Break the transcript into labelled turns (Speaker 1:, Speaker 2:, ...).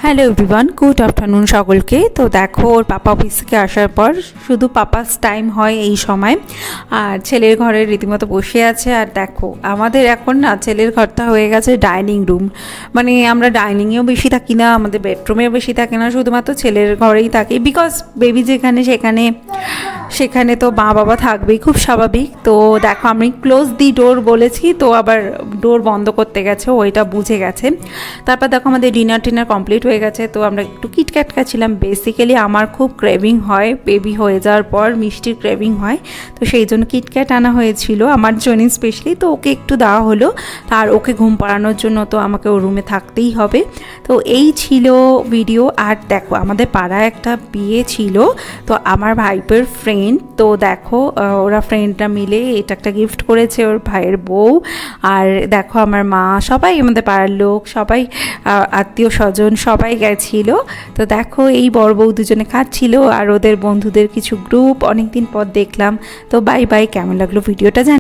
Speaker 1: Hello everyone, good afternoon সকলকে। তো দেখো, ওর পাপা অফিস থেকে আসার পর শুধু পাপাস টাইম হয় এই সময়, আর ছেলের ঘরে রীতিমতো বসে আছে। আর দেখো, আমাদের এখন না ছেলের ঘরটা হয়ে গেছে ডাইনিং রুম। মানে আমরা ডাইনিংয়েও বেশি থাকি না, আমাদের বেডরুমেও বেশি থাকে না, শুধুমাত্র ছেলের ঘরেই থাকি। বিকজ বেবি যেখানে সেখানে তো মা বাবা থাকবেই, খুব স্বাভাবিক। তো দেখো, আমি ক্লোজ দি ডোর বলেছি, তো আবার ডোর বন্ধ করতে গেছে, ওইটা বুঝে গেছে। তারপর দেখো, আমাদের ডিনার কমপ্লিট হয়ে গেছে। তো আমরা একটু কিটক্যাট খাচ্ছিলাম। বেসিক্যালি আমার খুব ক্রেভিং হয়, বেবি হয়ে যাওয়ার পর মিষ্টির ক্রেভিং হয়, তো সেই জন্য কিটক্যাট আনা হয়েছিল আমার জন্য স্পেশালি। তো ওকে একটু দেওয়া হলো, আর ওকে ঘুম পাড়ানোর জন্য তো আমাকে ও রুমে থাকতেই হবে। তো এই ছিল ভিডিও। আর দেখো, আমাদের পাড়ায় একটা বিয়ে ছিল, তো আমার ভাইপের ফ্রেন্ড। তো দেখো, ওরা ফ্রেন্ডরা মিলে এটা একটা গিফট করেছে ওর ভাইয়ের বউ। আর দেখো, আমার মা, সবাই আমাদের পাড়ার লোক, সবাই আত্মীয় স্বজন সবাই গেছিল। তো দেখো, এই বড় বউ দুজনে খাচ্ছিল, আর ওদের বন্ধুদের কিছু গ্রুপ অনেকদিন পর দেখলাম। তো বাই বাই, কেমন লাগলো ভিডিওটা জানি।